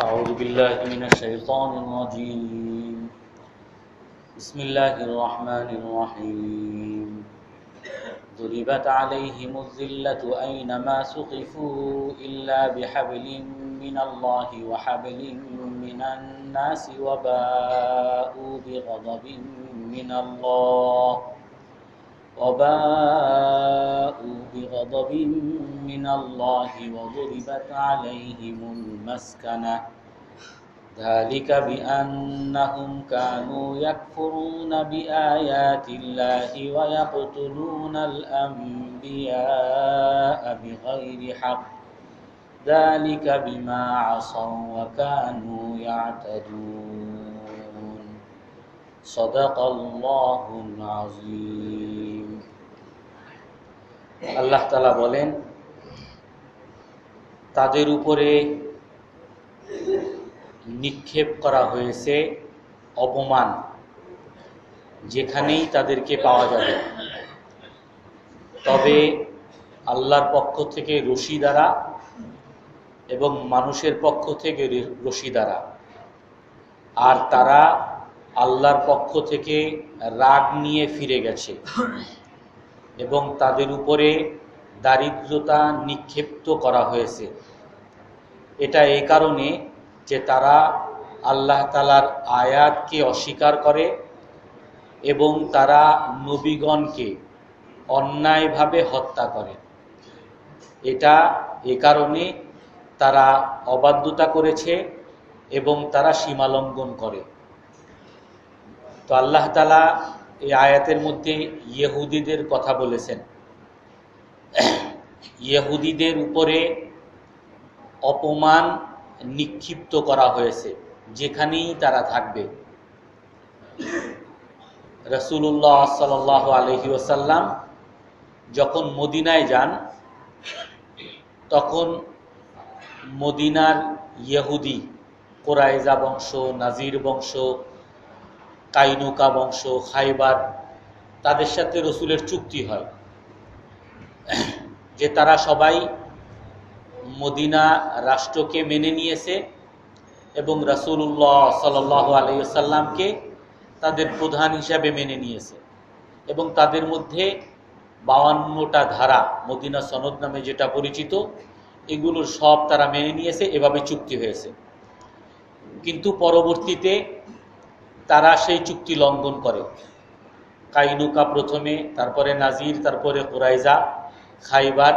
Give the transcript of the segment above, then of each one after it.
أعوذ بالله من الشيطان الرجيم. بسم الله الرحمن الرحيم. ضربت عليهم الذلة أينما ثقفوا إلا بحبل من الله وحبل من الناس وباءوا بغضب من الله وضربت عليهم المسكنة ذلك بأنهم كانوا يكفرون بآيات الله ويقتلون الأنبياء بغير حق ذلك بما عصوا وكانوا يعتدون صدق الله العظيم. আল্লাহ তাআলা বলেন, তাদের উপরে নিক্ষেপ করা হয়েছে অপমান, যেখানেই তাদেরকে পাওয়া যাবে। তবে আল্লাহর পক্ষ থেকে রশি দ্বারা এবং মানুষের পক্ষ থেকে রশি দ্বারা, আর তারা আল্লাহর পক্ষ থেকে রাগ নিয়ে ফিরে গেছে এবং তাদের উপরে দারিদ্রতা নিক্ষেপ্ত করা হয়েছে। এটা এই কারণে যে তারা আল্লাহ তাআলার আয়াতকে অস্বীকার করে এবং তারা নবীগণকে অন্যায়ভাবে হত্যা করে। এটা এই কারণে তারা অবাধ্যতা করেছে এবং তারা সীমালঙ্ঘন করে। তো আল্লাহ তাআলা এই আয়াতের মধ্যে ইহুদিদের কথা বলেছেন। ইহুদিদের উপরে অপমান নিক্ষিপ্ত করা হয়েছে, যেখানেই তারা থাকবে। রাসূলুল্লাহ সাল্লাল্লাহু আলাইহি ওয়াসাল্লাম যখন মদিনায় যান, তখন মদিনার ইহুদি, কুরাইজা বংশ, নাজির বংশ, কাইনুকা বংশ, খাইবার, তাদের সাথে রসুলের চুক্তি হয় যে তারা সবাই মদিনা রাষ্ট্রকে মেনে নিয়েছে এবং রাসূলুল্লাহ সাল্লাল্লাহু আলাইহি ওয়াসাল্লামকে তাদের প্রধান হিসাবে মেনে নিয়েছে এবং তাদের মধ্যে 52টা ধারা, মদিনা সনদ নামে যেটা পরিচিত, এগুলোর সব তারা মেনে নিয়েছে। এভাবে চুক্তি হয়েছে। কিন্তু পরবর্তীতে তারা সেই চুক্তি লঙ্ঘন করে। কাইনুকা প্রথমে, তারপরে নাজির, তারপরে কুরাইজা, খাইবার,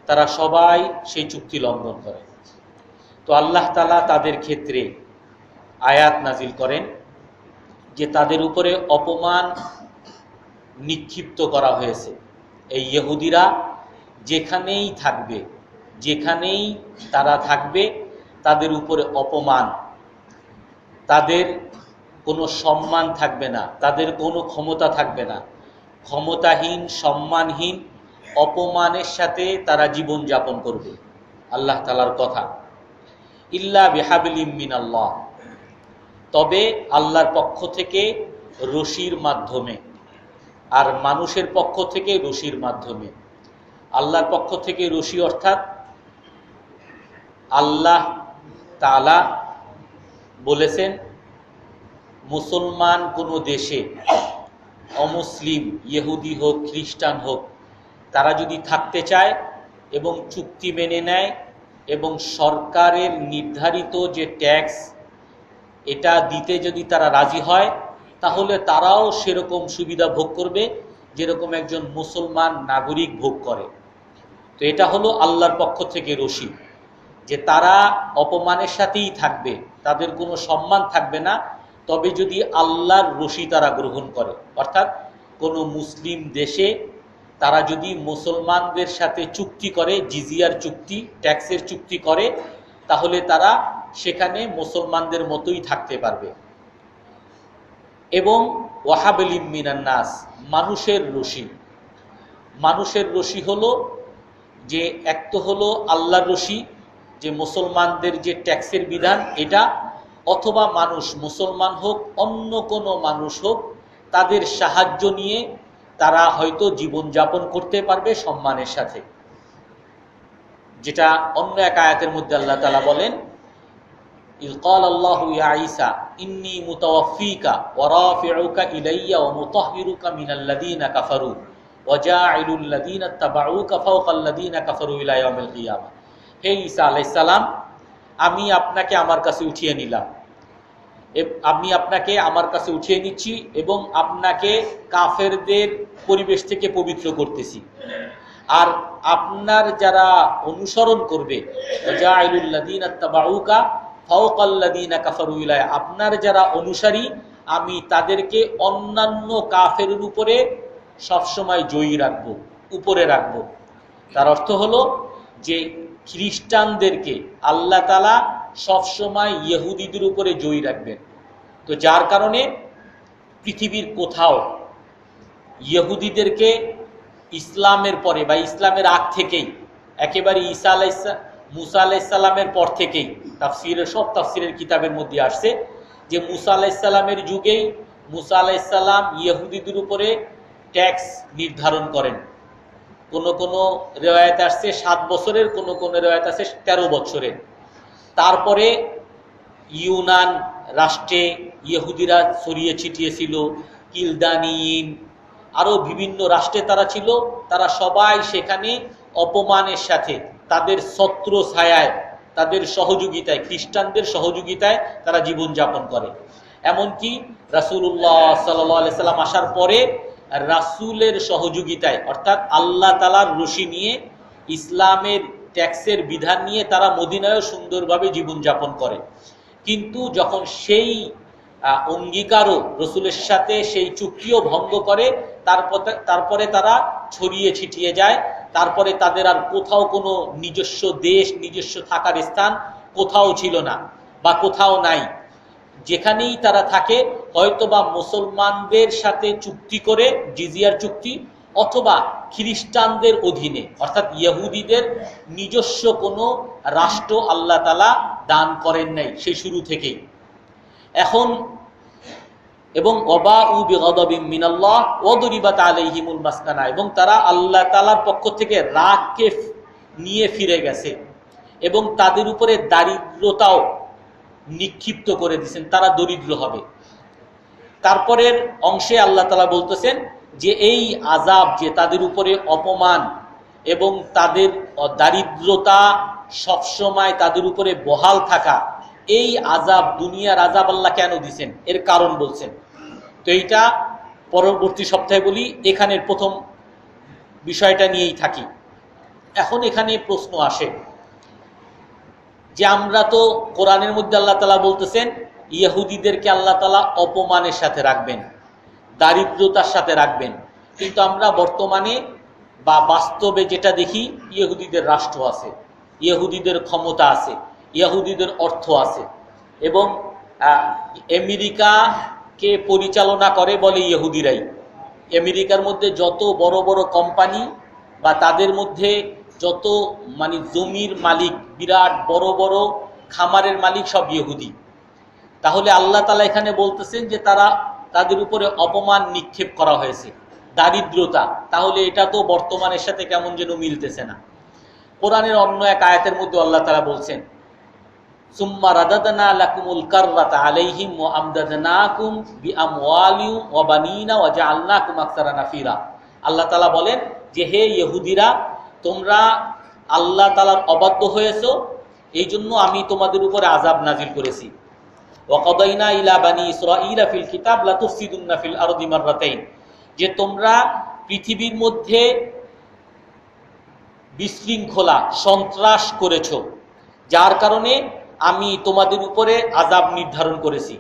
তারা সবাই সেই চুক্তি লঙ্ঘন করে। তো আল্লাহ তাআলা তাদের ক্ষেত্রে আয়াত নাজিল করেন যে তাদের উপরে অপমান নিক্ষিপ্ত করা হয়েছে। এই ইহুদিরা যেখানেই থাকবে, যেখানেই তারা থাকবে, তাদের উপরে অপমান, তাদের কোনো সম্মান থাকবে না, তাদের কোনো ক্ষমতা থাকবে না। ক্ষমতাহীন, সম্মানহীন, অপমানের সাথে তারা জীবন যাপন করবে। আল্লাহ তাআলার কথা, ইল্লা বিহাবলিম মিনাল্লাহ, তবে আল্লাহর পক্ষ থেকে রশির মাধ্যমে, আর মানুষের পক্ষ থেকে রশির মাধ্যমে। আল্লাহর পক্ষ থেকে রশি অর্থাৎ আল্লাহ তাআলা বলেছেন, মুসলমান কোনো দেশে, অমুসলিম, ইহুদি হোক, খ্রিস্টান হোক, তারা যদি থাকতে চায় এবং চুক্তি মেনে নেয় এবং সরকারের নির্ধারিত যে ট্যাক্স, এটা দিতে যদি তারা রাজি হয়, তাহলে তারাও সেরকম সুবিধা ভোগ করবে যেরকম একজন মুসলমান নাগরিক ভোগ করে। তো এটা হলো আল্লাহর পক্ষ থেকে রশি, যে তারা অপমানের সাথেই থাকবে, তাদের কোনো সম্মান থাকবে না, তবে যদি আল্লাহর রশি তারা গ্রহণ করে। অর্থাৎ কোনো মুসলিম দেশে তারা যদি মুসলমানদের সাথে চুক্তি করে, জিজিয়ার চুক্তি, ট্যাক্সের চুক্তি করে, তাহলে তারা সেখানে মুসলমানদের মতোই থাকতে পারবে। এবং ওয়াহাবলিম মিনান নাস, মানুষের রশি। মানুষের রশি হলো যে, এক তো হলো আল্লাহর রশি, যে মুসলমানদের যে ট্যাক্সের বিধান এটা, অথবা মানুষ, মুসলমান হোক অন্য কোনো মানুষ হোক, তাদের সাহায্য নিয়ে তারা হয়তো জীবনযাপন করতে পারবে সম্মানের সাথে। যেটা অন্য এক আয়াতের মধ্যে আল্লাহ তাআলা বলেন ইয ক্বালাল্লাহু ইয়া ঈসা ইন্নী মুতাওয়াফফীকা ওয়া রাফিউকা ইলাইয়া ওয়া মুতাহহিরুকা মিনাল্লাযীনা কাফারু ওয়া জাঈলুল লাযীনা ইত্তাবাউকা ফাওকাল্লাযীনা কাফারু ইলা ইয়াউমিল কিয়ামা। হে ঈসা আলাইহিস সালাম, আমি আপনাকে আমার কাছে উঠিয়ে নিলাম, আমি আপনাকে আমার কাছে উঠিয়ে নিচ্ছি এবং আপনাকে কাফেরদের পরিবেশ থেকে পবিত্র করতেছি। আর আপনার যারা অনুসরণ করবে, জাঈলুল লাযীনা ইত্তাবাউকা ফাওকাল্লাযীনা কাফারু ইলা, আপনার যারা অনুসারী আমি তাদেরকে অন্যান্য কাফেরের উপরে সবসময় জয়ী রাখবো, উপরে রাখবো। তার অর্থ হলো যে খ্রিস্টানদেরকে আল্লাহ তাআলা সবসময় ইহুদিদের উপরে জয়ী রাখবেন। তো যার কারণে পৃথিবীর কোথাও ইহুদিদেরকে ইসলামের পরে বা ইসলামের আগ থেকেই, একেবারে মুসা আলাইহিস সালামের পর থেকেই, সব তাফসীরের কিতাবের মধ্যে আসছে যে মুসা আলাইহিস সালামের যুগেই মুসা আলাইহিস সালাম ইহুদিদের উপরে ট্যাক্স নির্ধারণ করেন। কোন কোন রিওয়ায়াতে আসছে 7 বছরের, কোন কোন রিওয়ায়াতে আছে 13 বছরের। তারপরে ইউনান রাষ্ট্রে ইহুদিরা ছড়িয়ে ছিটিয়ে ছিল, কিলদানিন, আরো বিভিন্ন রাষ্ট্রে তারা ছিল। তারা সবাই সেখানে অপমানের সাথে তাদের ছত্র ছায়ায়, তাদের সহযোগিতায়, খ্রিস্টানদের সহযোগিতায় তারা জীবনযাপন করে। এমনকি রাসূলুল্লাহ সাল্লাল্লাহু আলাইহি সাল্লাম আসার পরে রাসূলের সহযোগিতায়, অর্থাৎ আল্লাহ তাআলার রশি নিয়ে, ইসলামের ট্যাক্সের বিধান নিয়ে তারা মদিনায় সুন্দরভাবে জীবনযাপন করে। কিন্তু যখন সেই অঙ্গীকারও রসুলের সাথে সেই চুক্তিও ভঙ্গ করে, তারপরে তারা ছড়িয়ে ছিটিয়ে যায়। তারপরে তাদের আর কোথাও কোনো নিজস্ব দেশ, নিজস্ব থাকার স্থান কোথাও ছিল না বা কোথাও নাই। যেখানেই তারা থাকে হয়তোবা মুসলমানদের সাথে চুক্তি করে, জিজিয়ার চুক্তি, অথবা খ্রিস্টানদের অধীনে, অর্থাৎ ইহুদিদের নিজস্ব কোনো রাষ্ট্র আল্লাহ তাআলা দান করেন নাই সেই শুরু থেকেই। এখন এবং ওয়াবাউ বিগাদাবিন মিনাল্লাহ ওয়া দুরিবাত আলাইহিমুল মাসকানা, এবং তারা আল্লাহ তাআলার পক্ষ থেকে রাগকে নিয়ে ফিরে গেছে এবং তাদের উপরে দারিদ্রতাও নিক্ষিপ্ত করে দিয়েছেন, তারা দরিদ্র হবে। তারপরের অংশে আল্লাহ তাআলা বলতেছেন যে এই আযাব, যে তাদের উপরে অপমান এবং তাদের দারিদ্রতা সবসময় তাদের উপরে বহাল থাকা, এই আযাব, দুনিয়ার আযাব আল্লাহ কেন দিয়েছেন এর কারণ বলছেন। তো এইটা পরবর্তী সপ্তাহে বলি, এখানের প্রথম বিষয়টা নিয়েই থাকি। এখন এখানে প্রশ্ন আসে যে আমরা তো কোরআনের মধ্যে আল্লাহ তাআলা বলতেছেন ইহুদিদেরকে আল্লাহ তাআলা অপমানের সাথে রাখবেন, দারিদ্রতার সাথে রাখবেন, কিন্তু আমরা বর্তমানে বা বাস্তবে যেটা দেখি, ইহুদিদের রাষ্ট্র আছে, ইহুদিদের ক্ষমতা আছে, ইহুদিদের অর্থ আছে, এবং আমেরিকাকে পরিচালনা করে বলে ইহুদিরাই। আমেরিকার মধ্যে যত বড় বড় কোম্পানি বা তাদের মধ্যে যত জমির মালিক, বিরাট বড় বড় খামারের মালিক, সব ইহুদি। তাহলে আল্লাহ তাআলা এখানে বলতেছেন যে তাদের উপরে অপমান নিক্ষেপ করা হয়েছে, দারিদ্রতা, তাহলে এটা তো বর্তমানের সাথে কেমন যেন মিলতেছে না। কোরআনের অন্য এক আয়াতের মধ্যে আল্লাহ তাআলা বলছেন সুম্মা রাদাদনা লাকুমুল কাররাতা আলাইহিম ওয়া আমদাদনাকুম বিআমওয়ালিন ওয়া বানিনা ওয়া জাআলনাকুম আকসারা নাফিরা। আল্লাহ তাআলা বলেন যে হে ইহুদিরা, তোমরা আল্লাহ তাআলার অবাধ্য হয়েছো, এই জন্য আমি তোমাদের উপরে আযাব নাজিল করেছি। ওয়া কাদাইনা ইলা বানি ইসরাঈলা ফিল কিতাব লা তুফসিদুন্না ফিল আরদি মাররাতাইন, যে তোমরা পৃথিবীর মধ্যে বিশৃঙ্খলা, সন্ত্রাস করেছো, যার কারণে আমি তোমাদের উপরে আযাব নির্ধারণ করেছি।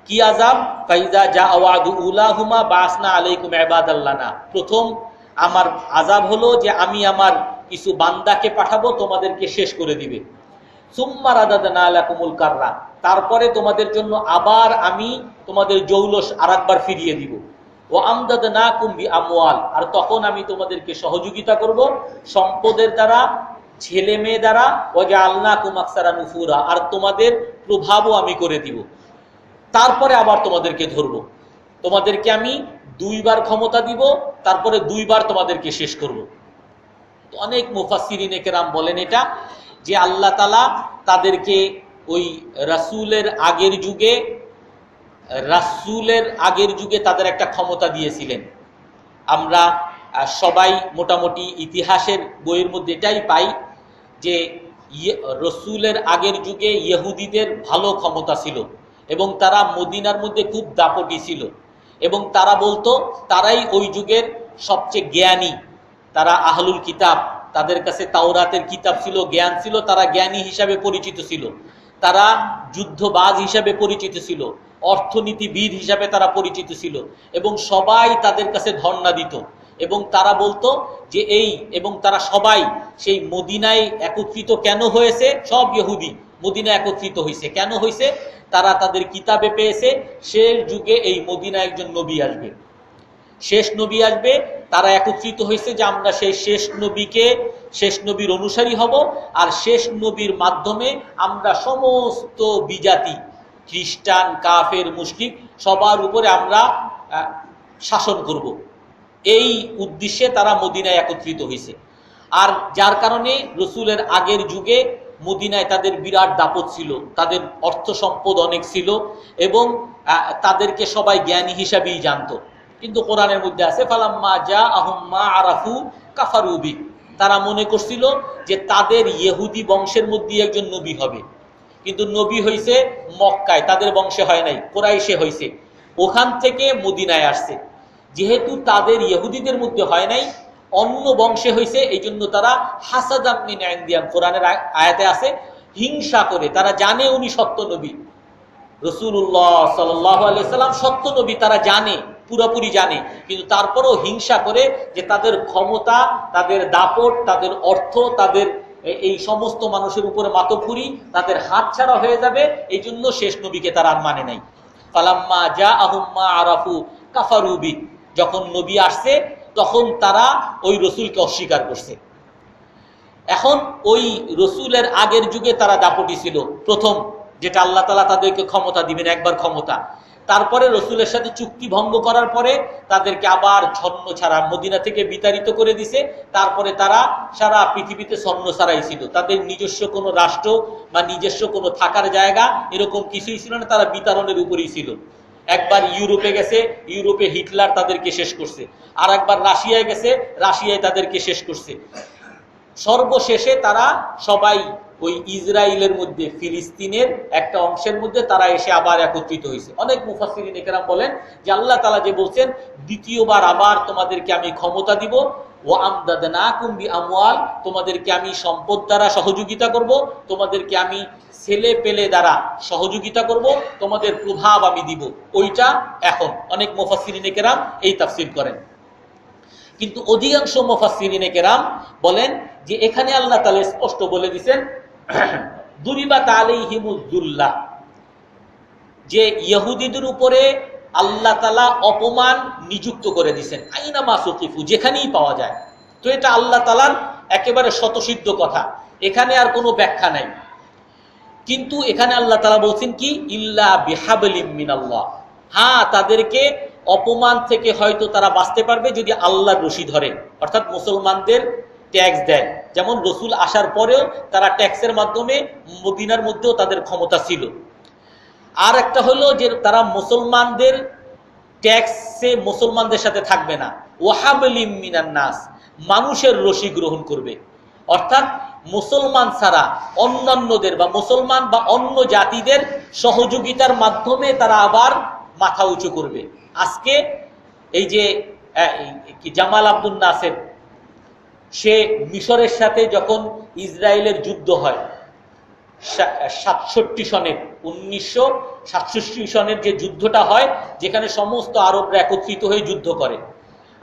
কি আযাব? ফাইজা জা ওয়াদু উলাহুমা বাসনা আলাইকুম ইবাদাল্লানা। প্রথম আমার আযাব হলো যে আমি আমার কিছু বান্দাকে পাঠাবো, তোমাদেরকে শেষ করে দিবে। সুম্মা রাদাদনা লাকুমুল কাররা, তারপরে তোমাদের জন্য আবার আমি তোমাদের জৌলস আরেকবার ফিরিয়ে দিব। ওয়া আমদাদনাকুম বিআমওয়াল, আর তখন আমি তোমাদেরকে সহযোগিতা করব সম্পদের দ্বারা, ছেলে মেয়ে দ্বারা। ওয়া জাআলনাকুম আকসারা নুফুরা, আর তোমাদের প্রভাবও আমি করে দিব। তারপরে আবার তোমাদেরকে ধরব, তোমাদেরকে আমি 2 বার ক্ষমতা দিব, তারপরে 2 বার তোমাদেরকে শেষ করব। তো অনেক মুফাসসিরিনে কেরাম বলেন এটা যে আল্লাহ তাআলা তাদেরকে ওই রাসূলের আগের যুগে তাদের একটা ক্ষমতা দিয়েছিলেন। আমরা সবাই মোটামুটি ইতিহাসের বইয়ের মধ্যে এটাই পাই যে রসুলের আগের যুগে ইহুদিদের ভালো ক্ষমতা ছিল এবং তারা মদিনার মধ্যে খুব দাপটি ছিল এবং তারা বলতো তারাই ওই যুগের সবচেয়ে জ্ঞানী। তারা আহলুল কিতাব, তাদের কাছে তাওরাতের কিতাব ছিল, জ্ঞান ছিল, তারা জ্ঞানী হিসাবে পরিচিত ছিল, তারা যুদ্ধবাজ হিসাবে পরিচিত ছিল, অর্থনীতিবিদ হিসাবে তারা পরিচিত ছিল এবং সবাই তাদের কাছে ধর্ণা দিত এবং তারা বলতো যে এবং তারা সবাই সেই মদিনায় একত্রিত কেন হয়েছে, সব ইহুদি মদিনায় একত্রিত হয়েছে কেন হয়েছে, তারা তাদের কিতাবে পেয়েছে শেষ যুগে এই মদিনায় একজন নবী আসবে, শেষ নবী আসবে। তারা একত্রিত হয়েছে যে আমরা সেই শেষ নবীর অনুসারী হব আর শেষ নবীর মাধ্যমে আমরা সমস্ত বিজাতি, খ্রিস্টান, কাফের, মুশরিক সবার উপরে আমরা শাসন করব। এই উদ্দেশ্যে তারা মদিনায় একত্রিত হয়েছে। আর যার কারণে রসুলের আগের যুগে মদিনায় তাদের বিরাট দাপট ছিল, তাদের অর্থ সম্পদ অনেক ছিল এবং তাদেরকে সবাই জ্ঞানী হিসাবেই জানতো। কিন্তু কোরআনের মধ্যে আছে ফালাম্মা জাআহুম মা আরাফু কাফারু বি, তারা মনে করছিল যে তাদের ইহুদি বংশের মধ্যে একজন নবী হবে, কিন্তু নবী হয়েছে মক্কায়, তাদের বংশে হয় নাই, কুরাইশে হয়েছে, ওখান থেকে মদিনায় আসছে। যেহেতু তাদের ইহুদিদের মধ্যে হয় নাই, অন্য বংশে হয়েছে, এই জন্য তারা হাসাদাম মিন ইনদিয়ান, কোরআনের আয়াতে আছে, হিংসা করে, তারা জানে উনি সত্য নবী, রাসূলুল্লাহ সাল্লাল্লাহু আলাইহি সাল্লাম সত্য নবী, তারা জানে, পুরোপুরি জানে, কিন্তু তারপরেও হিংসা করে যে তাদের ক্ষমতা, তাদের দাপট, তাদের অর্থ, তাদের এই সমস্ত মানুষের উপরে মাতব্বরি, তাদের হাত ছাড়া হয়ে যাবে, এই জন্য শেষ নবীকে তারা আর মানে নাই। ফালাম্মা জাআহুম মা আরাফু কাফারু বি, যখন নবী আসছে তখন তারা ওই রসুলকে অস্বীকার করছে। এখন ওই রসুলের আগের যুগে তারা দাপটি ছিল, প্রথম যেটা আল্লাহ তাআলা তাদেরকে ক্ষমতা দিবেন, একবার ক্ষমতা, তারপরে রসুলের সাথে চুক্তি ভঙ্গ করার পরে তাদেরকে আবার ছন্ন ছাড়া মদিনা থেকে বিতাড়িত করে দিছে। তারপরে তারা সারা পৃথিবীতে ছন্ন ছাড়াই ছিল, তাদের নিজস্ব কোনো রাষ্ট্র বা নিজস্ব কোনো থাকার জায়গা এরকম কিছুই ছিল না, তারা বিতরণের উপরেই ছিল। একবার ইউরোপে গেছে, ইউরোপে হিটলার তাদেরকে শেষ করছে, আর একবার রাশিয়ায় গেছে, রাশিয়ায় তাদেরকে শেষ করছে। সর্বশেষে তারা সবাই ওই ইসরায়েলের মধ্যে, ফিলিস্তিনের একটা অংশের মধ্যে তারা এসে আবার একত্রিত হয়েছে। অনেক মুফাসসিরিন ইকরাম বলেন যে আল্লাহ তাআলা যে বলছেন দ্বিতীয়বার আবার তোমাদেরকে আমি ক্ষমতা দিব, ওয়া আমদাদনাকুম বিআমওয়াল, তোমাদেরকে আমি সম্পদ দ্বারা সহযোগিতা করব, তোমাদেরকে আমি ছেলে পেলে দ্বারা সহযোগিতা করব, তোমাদের প্রভাব আমি দিব, ওইটা এখন। অনেক মুফাসসিরিন ইকরাম এই তাফসীর করেন, কিন্তু অধিকাংশ মুফাসসিরিনে কেরাম বলেন যে এখানে আল্লাহ তাআলা স্পষ্ট বলে দিয়েছেন দুরিবাত আলাইহিমুজ যুল্লাহ, যে ইহুদিদের উপরে আল্লাহ তাআলা অপমান নিযুক্ত করে দিয়েছেন, আইনা মা সুকিফু, যেখানেই পাওয়া যায়। তো এটা আল্লাহ তাআলার একেবারে শতসিদ্ধ কথা, এখানে আর কোনো ব্যাখ্যা নাই। কিন্তু এখানে আল্লাহ তাআলা বলছেন কি, ইল্লা বিহাবলিম মিনাল্লাহ, হ্যাঁ তাদেরকে অপমান থেকে হয়তো তারা বাঁচতে পারবে যদি আল্লাহর রশি ধরে, অর্থাৎ মুসলমানদের ট্যাক্স দেয়। যেমন রসুল আসার পরেও তারা ট্যাক্সের মাধ্যমে মদিনার মধ্যেও তাদের ক্ষমতা ছিল। আর একটা হলো যে তারা মুসলমানদের ট্যাক্সে মুসলমানদের সাথে থাকবে না, ওয়াহাবলিম মিনান নাস, মানুষের রশি গ্রহণ করবে, অর্থাৎ মুসলমান ছাড়া অন্যান্যদের বা মুসলমান বা অন্য জাতিদের সহযোগিতার মাধ্যমে তারা আবার মাথা উঁচু করবে। আজকে এই যে জামাল আব্দুল নাসের, সে মিশরের সাথে যখন ইসরায়েলের যুদ্ধ হয় 1967 সনের যে যুদ্ধটা হয়, যেখানে সমস্ত আরবরা একত্রিত হয়ে যুদ্ধ করে,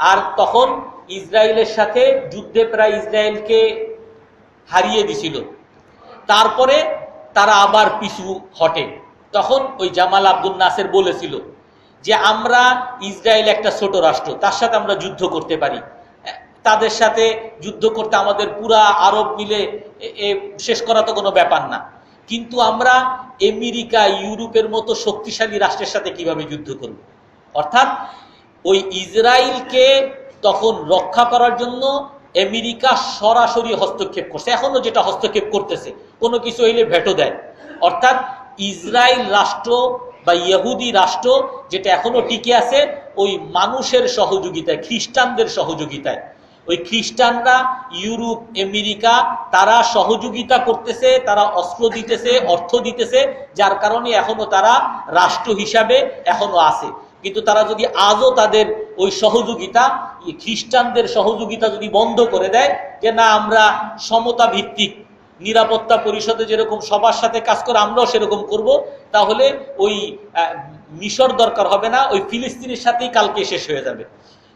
আর তখন ইসরায়েলের সাথে যুদ্ধে প্রায় ইসরায়েলকে হারিয়ে দিছিল, তারপরে তারা আবার পিছু হটে। তখন ওই জামাল আব্দুল নাসের বলেছিল যে আমরা ইসরায়েল একটা ছোট রাষ্ট্র, তার সাথে আমরা যুদ্ধ করতে পারি, তাদের সাথে যুদ্ধ করতে আমাদের পুরা আরব মিলে শেষ করা তো কোনো ব্যাপার না, কিন্তু আমরা আমেরিকা, ইউরোপের মতো শক্তিশালী রাষ্ট্রের সাথে কিভাবে যুদ্ধ করব। অর্থাৎ ওই ইসরায়েলকে তখন রক্ষা করার জন্য আমেরিকা সরাসরি হস্তক্ষেপ করছে, এখনো যেটা হস্তক্ষেপ করতেছে, কোনো কিছু হইলে ভেটো দেয়, অর্থাৎ ইসরায়েল রাষ্ট্র বা ইহুদি রাষ্ট্র যেটা এখনো টিকে আছে ওই মানুষের সহযোগিতায়, খ্রিস্টানদের সহযোগিতায়। ওই খ্রিস্টানরা, ইউরোপ, আমেরিকা তারা সহযোগিতা করতেছে, তারা অস্ত্র দিতেছে, অর্থ দিতেছে, যার কারণে এখনো তারা রাষ্ট্র হিসাবে এখনো আছে। কিন্তু তারা যদি আজও তাদের ওই সহযোগিতা, খ্রিস্টানদের সহযোগিতা যদি বন্ধ করে দেয়, যে না আমরা সমতা ভিত্তিক নিরাপত্তা পরিষদে যেরকম সবার সাথে কাজ করে আমরাও সেরকম করব, তাহলে ওই মিশর দরকার হবে না, ওই ফিলিস্তিনের সাথেই কালকে শেষ হয়ে যাবে।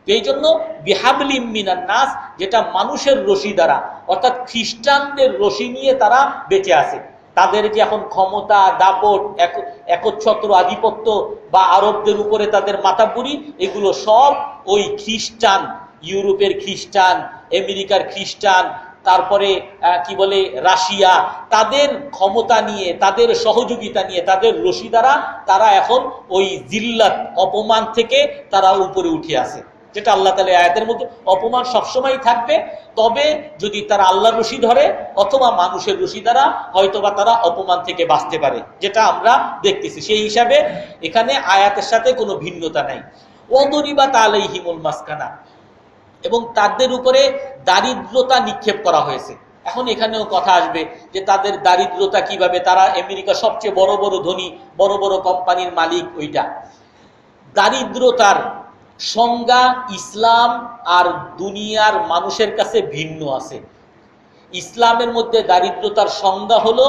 এই জন্য বিহাবলিম মিনান নাস, যেটা মানুষের রশি দ্বারা, অর্থাৎ খ্রিস্টানদের রশি নিয়ে তারা বেঁচে আছে। তাদের যে এখন ক্ষমতা, দাপট, একচ্ছত্র আধিপত্য বা আরবদের উপরে তাদের মাতাবুরি, এগুলো সব ওই খ্রিস্টান, ইউরোপের খ্রিস্টান, আমেরিকার খ্রিস্টান, তারপরে কি বলে রাশিয়া, তাদের ক্ষমতা নিয়ে, তাদের সহযোগিতা নিয়ে, তাদের রশি দ্বারা তারা এখন ওই জিল্লাত, অপমান থেকে তারা উপরে উঠে আসে। যেটা আল্লাহ তাআলা আয়াতের মধ্যে, অপমান সবসময় থাকবে, তবে যদি তারা আল্লাহর রশি ধরে অথবা মানুষের রশি দ্বারা হয়তোবা তারা অপমান থেকে বাঁচতে পারে, যেটা আমরা দেখতেছি। সেই হিসাবে এখানে আয়াতের সাথে কোনো ভিন্নতা নাই। ওয়াদরিবাত আলাইহিমুল মাসকানা, এবং তাদের উপরে দারিদ্রতা নিক্ষেপ করা হয়েছে। এখন এখানেও কথা আসবে যে তাদের দারিদ্রতা কিভাবে, তারা আমেরিকা সবচেয়ে বড় বড় ধনী, বড় বড় কোম্পানির মালিক। ওইটা দারিদ্রতার সংজ্ঞা ইসলাম আর দুনিয়ার মানুষের কাছে ভিন্ন আছে। ইসলামের মধ্যে দারিদ্রতার সংজ্ঞা হলো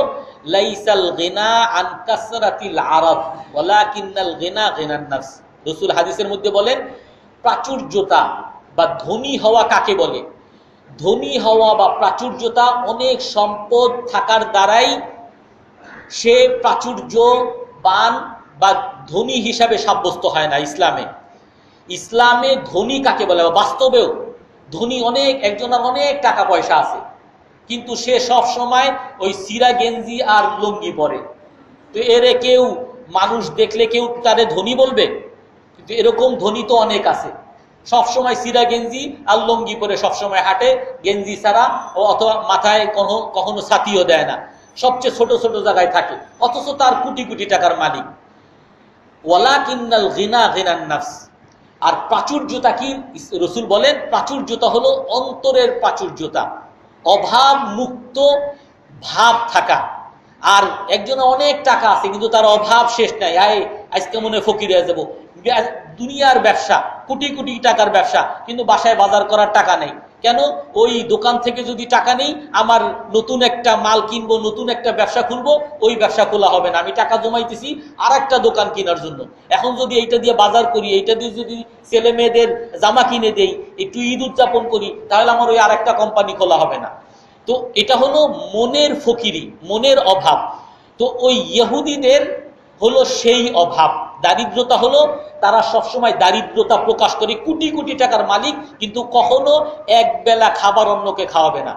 লাইসাল গিনা আন কাসরাতিল আরাব ওয়ালাকিন্নাল গিনা গিনান নাফস। রাসূল হাদিসের মধ্যে বলেন, প্রাচুর্যতা বা ধনী হওয়া কাকে বলে? ধনী হওয়া বা প্রাচুর্যতা অনেক সম্পদ থাকার দ্বারাই সে প্রাচুর্যবান বা ধনী হিসাবে সাব্যস্ত হয় না। ইসলামে ধনী কাকে বলে? বাস্তবেও ধনী অনেক, একজনের অনেক টাকা পয়সা আছে, কিন্তু সে সব সময় ওই সিরা গেঞ্জি আর লুঙ্গি পরে। তো এরে কেউ মানুষ দেখলে কেউ তারে ধনী বলবে? কিন্তু এরকম ধনী তো অনেক আছে, সবসময় সিরা গেঞ্জি আর লুঙ্গি পরে সবসময় হাঁটে, গেঞ্জি ছাড়া, অথবা মাথায় কখনো ছাতিও দেয় না, সবচেয়ে ছোট ছোট জায়গায় থাকে, অথচ তার কোটি কোটি টাকার মালিক। ওয়ালাকিন্নাল গিনা গিনান নাফস। আর প্রাচুর্যতা কি? রাসূল বলেন প্রাচুর্যতা হলো অন্তরের প্রাচুর্যতা, অভাব মুক্ত ভাব থাকা। আর একজনের অনেক টাকা আছে কিন্তু তার অভাব শেষ নাই, আজকে মনে ফকির হয়ে যাবো, দুনিয়ার ব্যবসা, কোটি কোটি টাকার ব্যবসা, কিন্তু বাসায় বাজার করার টাকা নেই। কেন? ওই দোকান থেকে যদি টাকা নেই, আমার নতুন একটা মাল কিনবো, নতুন একটা ব্যবসা খুলবো, ওই ব্যবসা খোলা হবে না, আমি টাকা জমাইতেছি আর একটা দোকান কেনার জন্য। এখন যদি এইটা দিয়ে বাজার করি, এইটা দিয়ে যদি ছেলে মেয়েদের জামা কিনে দেই, একটু ঈদ উদযাপন করি, তাহলে আমার ওই আর একটা কোম্পানি খোলা হবে না। তো এটা হলো মনের ফকিরি, মনের অভাব। তো ওই ইহুদিদের হলো সেই অভাব। দারিদ্রতা হলো তারা সবসময় দারিদ্রতা প্রকাশ করে, কোটি কোটি টাকার মালিক, কিন্তু কখনো এক বেলা খাবার অন্যকে খাওয়াবে না,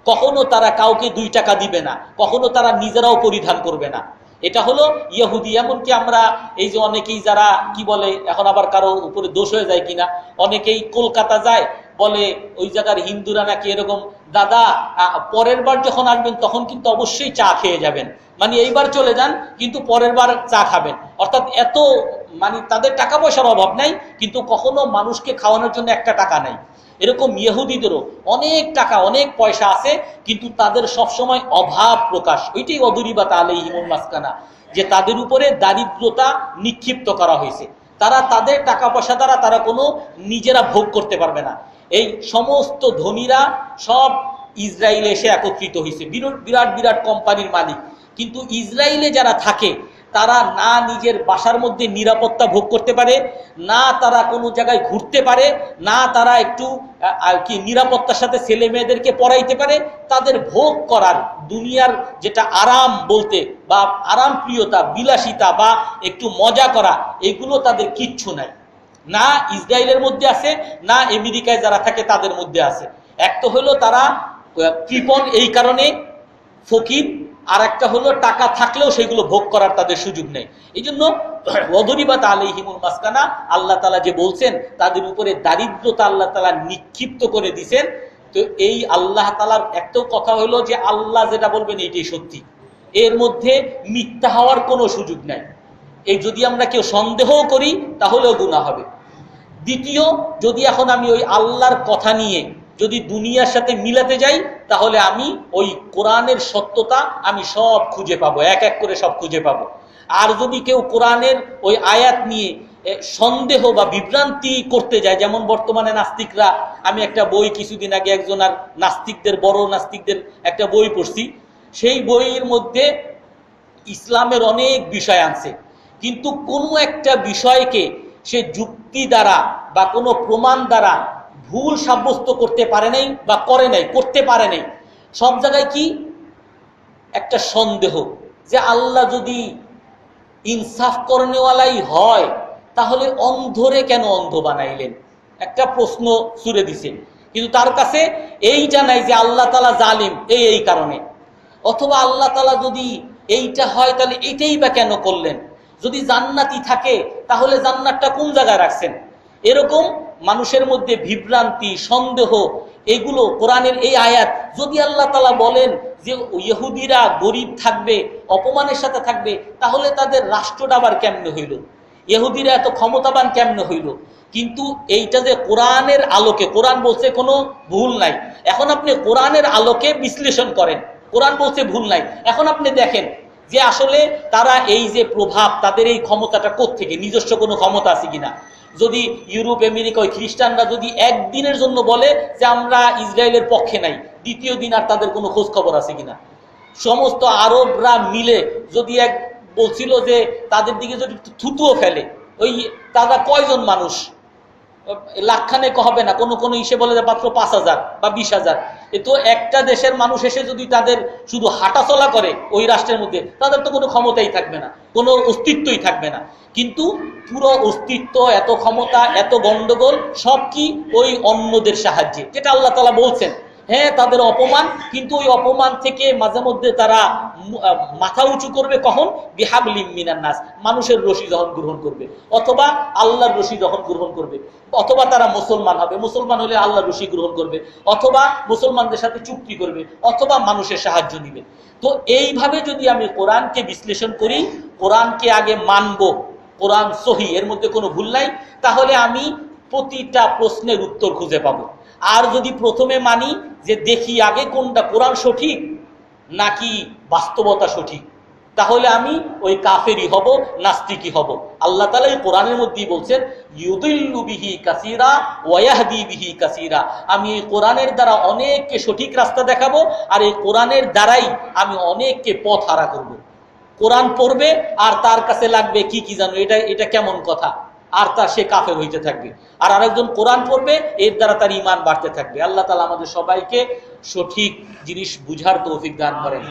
কখনো তারা কাউকে 2 টাকা দিবে না, কখনো তারা নিজেরাও পরিধান করবে না। এটা হলো ইহুদি। এমনকি আমরা এই যে অনেকেই যারা কি বলে, এখন আবার কারো উপরে দোষ হয়ে যায় কিনা, অনেকেই কলকাতা যায়, বলে ওই জায়গার হিন্দুরা নাকি এরকম, দাদা পরের বার যখন আসবেন তখন কিন্তু অবশ্যই চা খেয়ে যাবেন, মানে এইবার চলে যান কিন্তু পরের বার চা খাবেন। অর্থাৎ এত মানে তাদের টাকা পয়সার অভাব নাই, কিন্তু কখনো মানুষকে খাওয়ানোর জন্য একটা টাকা নাই। এরকম ইহুদিদেরও অনেক টাকা, অনেক পয়সা আছে, কিন্তু তাদের সবসময় অভাব প্রকাশ। ওইটাই ওয়াদরিবাত আলাইহিমুল মাসকানা, যে তাদের উপরে দারিদ্রতা নিক্ষিপ্ত করা হয়েছে। তারা তাদের টাকা পয়সা দ্বারা তারা কোনো নিজেরা ভোগ করতে পারবে না। এই সমস্ত ধনীরা সব ইসরায়েলে এসে একত্রিত হয়েছে, বিরাট বিরাট কোম্পানির মালিক। কিন্তু ইসরায়েলে যারা থাকে তারা না নিজের বাসার মধ্যে নিরাপত্তা ভোগ করতে পারে, না তারা কোনো জায়গায় ঘুরতে পারে, না তারা একটু কি নিরাপত্তার সাথে ছেলে মেয়েদেরকে পড়াইতে পারে। তাদের ভোগ করার দুনিয়ার যেটা আরাম বলতে বা আরাম প্রিয়তা, বিলাসিতা বা একটু মজা করা, এগুলো তাদের কিচ্ছু নাই। না ইসরায়েলের মধ্যে আছে, না আমেরিকায় যারা থাকে তাদের মধ্যে আছে। এক তো হলো তারা কৃপণ, এই কারণে ফকির, আর একটা হলো টাকা থাকলেও সেগুলো ভোগ করার তাদের সুযোগ নেই। এই জন্য ওয়াদরিবাত আলাইহিমুল মাসকানা, আল্লাহ তাআলা যে বলছেন তাদের উপরে দারিদ্রতা আল্লাহ তাআলা নিক্ষিপ্ত করে দিয়েছেন। তো এই আল্লাহ তাআলার একটা কথা হলো যে আল্লাহ যেটা বলবেন এইটাই সত্যি, এর মধ্যে মিথ্যা হওয়ার কোনো সুযোগ নাই। এই যদি আমরা কেউ সন্দেহ করি তাহলেও গুনাহ হবে। দ্বিতীয়, যদি এখন আমি ওই আল্লাহর কথা নিয়ে যদি দুনিয়ার সাথে মিলাতে যাই, তাহলে আমি ওই কোরআনের সত্যতা আমি সব খুঁজে পাবো, এক এক করে সব খুঁজে পাবো। আর যদি কেউ কোরআনের ওই আয়াত নিয়ে সন্দেহ বা বিভ্রান্তি করতে যায়, যেমন বর্তমানে নাস্তিকরা, আমি একটা বই কিছুদিন আগে একজন আর নাস্তিকদের, বড় নাস্তিকদের একটা বই পড়ছি, সেই বইয়ের মধ্যে ইসলামের অনেক বিষয় আনছে, কিন্তু কোনো একটা বিষয়কে সে যুক্তি দ্বারা বা কোনো প্রমাণ দ্বারা ভুল সাব্যস্ত করতে পারে নাই বা করে নাই, করতে পারে নাই। সব জায়গায় কি একটা সন্দেহ যে আল্লাহ যদি ইনসাফ করনেওয়ালাই হয় তাহলে অন্ধরে কেন অন্ধ বানাইলেন, একটা প্রশ্ন ছুড়ে দিছে। কিন্তু তার কাছে এইটা নাই যে আল্লাহ তাআলা জালিম এই কারণে, অথবা আল্লাহ তাআলা যদি এইটা হয় তাহলে এইটাই বা কেন করলেন, যদি জান্নাতি থাকে তাহলে জান্নাতটা কোন জায়গায় রাখছেন। এরকম মানুষের মধ্যে বিভ্রান্তি, সন্দেহ, এগুলো কোরআনের এই আয়াত, যদি আল্লাহ তাআলা বলেন যে ইহুদিরা গরিব থাকবে, অপমানের সাথে থাকবে, তাহলে তাদের রাষ্ট্রটা আবার কেমনে হইল, ইহুদিরা এত ক্ষমতাবান কেমনে হইল। কিন্তু এইটা যে কোরআনের আলোকে, কোরআন বলছে কোনো ভুল নাই, এখন আপনি কোরআনের আলোকে বিশ্লেষণ করেন, কোরআন বলছে ভুল নাই, এখন আপনি দেখেন যে আসলে তারা এই যে প্রভাব, তাদের এই ক্ষমতাটা কোত্থেকে, নিজস্ব কোনো ক্ষমতা আছে কিনা। যদি ইউরোপ, আমেরিকা, ওই খ্রিস্টানরা যদি একদিনের জন্য বলে যে আমরা ইসরায়েলের পক্ষে নাই, দ্বিতীয় দিন আর তাদের কোনো খোঁজ খবর আছে কিনা। সমস্ত আরবরা মিলে যদি এক বলছিল যে তাদের দিকে যদি থুতুও ফেলে, ওই তারা কয়জন মানুষ, লাখখানেক হবে না, কোনো কোনো ইসে বলে যে মাত্র 5,000 বা 20,000, এ তো একটা দেশের মানুষ এসে যদি তাদের শুধু হাঁটাচলা করে ওই রাষ্ট্রের মধ্যে, তাদের তো কোনো ক্ষমতাই থাকবে না, কোনো অস্তিত্বই থাকবে না। কিন্তু পুরো অস্তিত্ব, এত ক্ষমতা, এত গন্ডগোল সব কি ওই অন্যদের সাহায্যে, যেটা আল্লাহ তাআলা বলছেন। হ্যাঁ, তাদের অপমান, কিন্তু ওই অপমান থেকে মাঝে মধ্যে তারা মাথা উঁচু করবে কখন, বিহাবলিম মিনান নাস, মানুষের রশি যখন গ্রহণ করবে, অথবা আল্লাহর রশি যখন গ্রহণ করবে, অথবা তারা মুসলমান হবে, মুসলমান হলে আল্লাহর রশি গ্রহণ করবে, অথবা মুসলমানদের সাথে চুক্তি করবে, অথবা মানুষের সাহায্য নিবে। তো এইভাবে যদি আমি কোরআনকে বিশ্লেষণ করি, কোরআনকে আগে মানব, কোরআন সহি, এর মধ্যে কোনো ভুল নাই, তাহলে আমি প্রতিটা প্রশ্নের উত্তর খুঁজে পাবো। আর যদি প্রথমে মানি যে দেখি আগে কোনটা, কোরআন সঠিক নাকি বাস্তবতা সঠিক, তাহলে আমি ওই কাফেরই হব, নাস্তিকই হব। আল্লাহ তাআলা এই কোরআনের মধ্যেই বলছেন ইউদিল্লু বিহি কাসীরা ওয়া ইয়াহদি বিহি কাসীরা, আমি এই কোরআনের দ্বারা অনেককে সঠিক রাস্তা দেখাবো, আর এই কোরআনের দ্বারাই আমি অনেককে পথ হারা করব। কোরআন পড়বে আর তার কাছে লাগবে কি কি জানো, এটা কেমন কথা, আর সে কাফের হইতে থাকবে। আর আরেকজন কোরআন পড়বে, এর দ্বারা তার ঈমান বাড়তে থাকবে। আল্লাহ তাআলা আমাদের সবাইকে সঠিক জিনিস বুঝার তৌফিক দান করেন।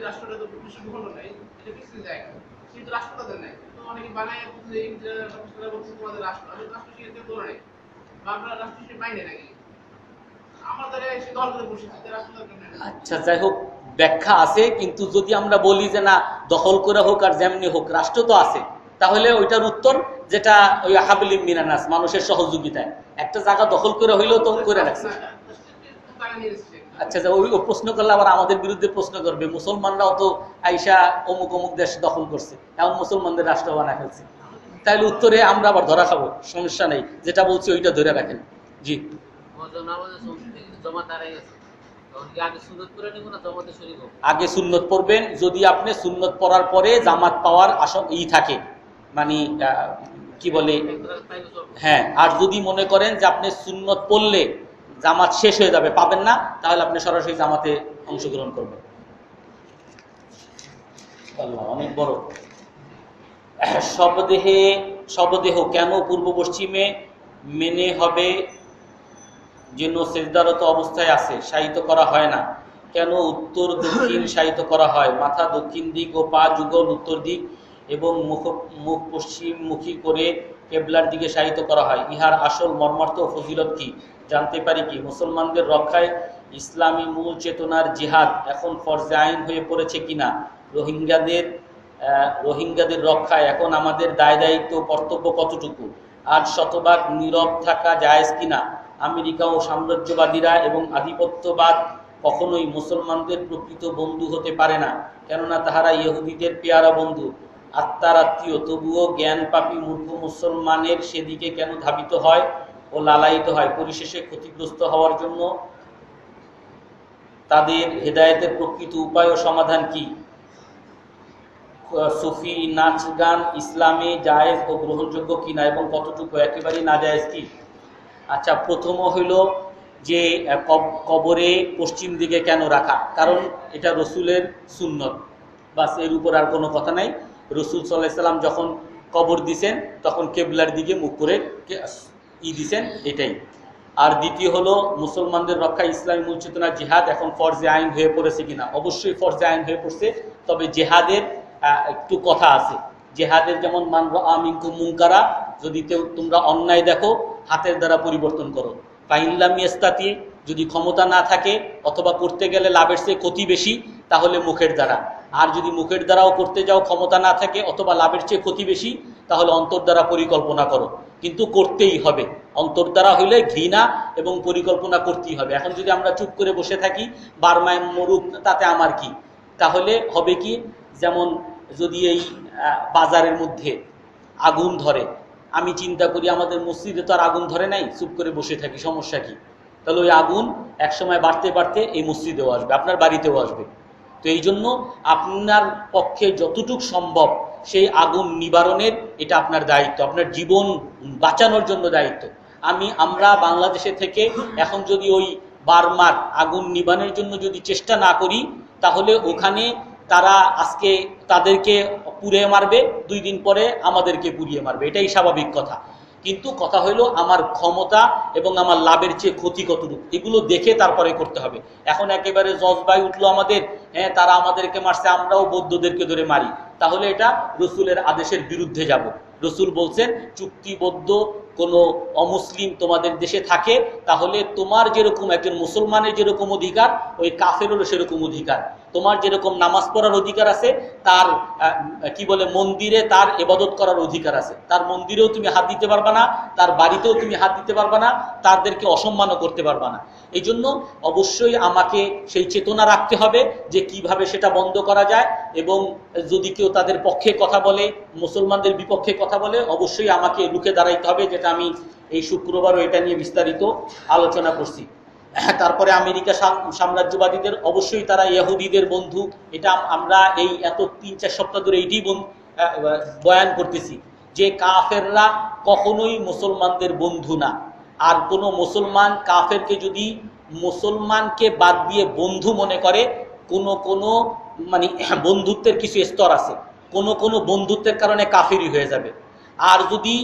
রাষ্ট্রটা তো নাই, এটা কিছু জায়গা কিন্তু রাষ্ট্র তাদের নাই, তো অনেকে বানায় বলছে তোমাদের রাষ্ট্র, আমি রাষ্ট্র শিখে ধরে নেই বা আমরা রাষ্ট্র শিখে পাই না নাকি, আমার দ্বারা এসে দল করে বসেছে রাষ্ট্র দরকার নেই। আচ্ছা, যাই হোক, ব্যাখ্যা আছে, কিন্তু যদি আমরা বলি যে না দখল করে হোক আর যেমনি হোক রাষ্ট্র তো আছে, তাহলে ওইটার উত্তর যেটা ওই হাবলিম মিনান নাস, মানুষের সহযোগিতায় একটা জায়গা দখল করে হইলেও তো করে রাখছে। আচ্ছা, ওই প্রশ্ন করলে আবার আমাদের বিরুদ্ধে প্রশ্ন করবে, মুসলমানরাও তো আইসা অমুক অমুক দেশ দখল করছে, এমন মুসলমানদের রাষ্ট্র বানায় ফেলছে, তাইলে উত্তরে আমরা আবার ধরা খাবো, সমস্যা নেই, যেটা বলছি ওইটা ধরে রাখেন। জি, আগে সুন্নত পড়বেন, যদি আপনি সুন্নত পড়ার পরে জামাত পাওয়ার থাকে, মানে কি বলে, হ্যাঁ, আর যদি মনে করেন যে আপনি সুন্নত পড়লে জামাত শেষ হয়ে যাবে, পাবেন না, তাহলে আপনি সরাসরি জামাতে অংশগ্রহণ করবেন। আল্লাহ অনেক বড়। শবদেহ কেন পূর্ব পশ্চিমে মেনে হবে, যেন সেজদারত অবস্থায় আছে, শায়িত করা হয় না, কেন উত্তর দক্ষিণ শায়িত করা হয়, মাথা দক্ষিণ দিক ও পা যুগল উত্তর দিক এবং মুখ পশ্চিম মুখী করে কেবলার দিকে শায়িত করা হয়, ইহার আসল মর্মার্থ ও ফজিলত কি জানতে পারি কি? মুসলমানদের রক্ষায় ইসলামী মূল চেতনার জিহাদ এখন ফরজে আইন হয়ে পড়েছে কিনা, রোহিঙ্গাদের রক্ষায় এখন আমাদের দায় দায়িত্ব কর্তব্য কতটুকু, আজ শতভাগ নীরব থাকা জায়েজ কিনা, আমেরিকা ও সাম্রাজ্যবাদীরা এবং আধিপত্যবাদ কখনোই মুসলমানদের প্রকৃত বন্ধু হতে পারে না, কেননা তাহারা ইহুদিদের পেয়ারা বন্ধু, আত্মার আত্মীয়, তবুও জ্ঞান পাপী মূর্খ মুসলমানের সেদিকে কেন ধাবিত হয় ও লালায়িত হয়, পরিশেষে ক্ষতিগ্রস্ত হওয়ার জন্য তাদের হেদায়েতের প্রকৃত উপায় ও সমাধান কি? সুফি নাচ গান ইসলামে জায়েজ ও গ্রহণযোগ্য কিনা এবং কতটুকু, একেবারেই না জায়েজ কি? আচ্ছা, প্রথম হইল যে কবরে পশ্চিম দিকে কেন রাখা, কারণ এটা রসুলের সুন্নত, বাস, এর উপর আর কোনো কথা নাই। রসুল সাল্লাল্লাহু আলাইহি সাল্লাম যখন কবর দিছেন তখন কেবলার দিকে মুখ করে দিছেন, এটাই। আর দ্বিতীয় হলো মুসলমানদের রক্ষা ইসলামী মূল চেতনা জিহাদ এখন ফরজে আইন হয়ে পড়েছে কিনা। অবশ্যই ফরজে আইন হয়ে পড়ছে, তবে জেহাদের একটু কথা আছে। জেহাদের যেমন মান রাআ মিনকুম মুনকারা, যদি তোমরা অন্যায় দেখো হাতের দ্বারা পরিবর্তন করো, ফাইন লাম ইয়াস্তাতি, যদি ক্ষমতা না থাকে অথবা করতে গেলে লাভের চেয়ে ক্ষতি বেশি তাহলে মুখের দ্বারা, আর যদি মুখের দ্বারাও করতে যাও ক্ষমতা না থাকে অথবা লাভের চেয়ে ক্ষতি বেশি তাহলে অন্তর দ্বারা পরিকল্পনা করো, কিন্তু করতেই হবে। অন্তর দ্বারা হইলে ঘৃণা এবং পরিকল্পনা করতেই হবে। এখন যদি আমরা চুপ করে বসে থাকি বার্মায় মরুক তাতে আমার কি, তাহলে হবে কি, যেমন যদি এই বাজারের মধ্যে আগুন ধরে, আমি চিন্তা করি আমাদের মসজিদে তো আর আগুন ধরে নাই, চুপ করে বসে থাকি, সমস্যা কি? তাহলে ওই আগুন একসময় বাড়তে বাড়তে এই মসজিদেও আসবে, আপনার বাড়িতেও আসবে। তো এই জন্য আপনার পক্ষে যতটুক সম্ভব সেই আগুন নিবারণের এটা আপনার দায়িত্ব, আপনার জীবন বাঁচানোর জন্য দায়িত্ব। আমরা বাংলাদেশে থেকে এখন যদি ওই বার্মার আগুন নিবানোর জন্য যদি চেষ্টা না করি তাহলে ওখানে তারা আজকে তাদেরকে পুড়িয়ে মারবে, 2 দিন পরে আমাদেরকে পুড়িয়ে মারবে, এটাই স্বাভাবিক কথা। কিন্তু কথা হইলো আমার ক্ষমতা এবং আমার লাভের চেয়ে ক্ষতি কতটুকু, এগুলো দেখে তারপরে করতে হবে। এখন একেবারে জজবাই উঠলো আমাদের, হ্যাঁ তারা আমাদেরকে মারছে আমরাও বৌদ্ধদেরকে ধরে মারি, তাহলে এটা রসুলের আদেশের বিরুদ্ধে যাব। রসুল বলছেন চুক্তিবদ্ধ কোনো অমুসলিম তোমাদের দেশে থাকে তাহলে তোমার যেরকম একজন মুসলমানের যেরকম অধিকার ওই কাফেরেরও সেরকম অধিকার। তোমার যেরকম নামাজ পড়ার অধিকার আছে তার মন্দিরে তার ইবাদত করার অধিকার আছে, তার মন্দিরেও তুমি হাত দিতে পারবা না, তার বাড়িতেও তুমি হাত দিতে পারবা না, তাদেরকে অসম্মানও করতে পারবা না। এই জন্য অবশ্যই আমাকে সেই চেতনা রাখতে হবে যে কিভাবে সেটা বন্ধ করা যায়, এবং যদি কেউ তাদের পক্ষে কথা বলে, মুসলমানদের বিপক্ষে কথা বলে, অবশ্যই আমাকে রুখে দাঁড়াইতে হবে, যেটা আমি এই শুক্রবারও এটা নিয়ে বিস্তারিত আলোচনা করছি। তারপরে আমেরিকা সাম্রাজ্যবাদীদের, অবশ্যই তারা ইহুদিদের বন্ধু, এটা আমরা এই এত 3-4 সপ্তাহ ধরে এইটি বয়ান করতেছি যে কাফেররা কখনোই মুসলমানদের বন্ধু না। আর কোনো মুসলমান কাফেরকে যদি মুসলমানকে বাদ দিয়ে বন্ধু মনে করে, কোনো বন্ধুত্বের কিছু স্তর আছে, কোনো বন্ধুত্বের কারণে কাফেরই হয়ে যাবে। আর যদি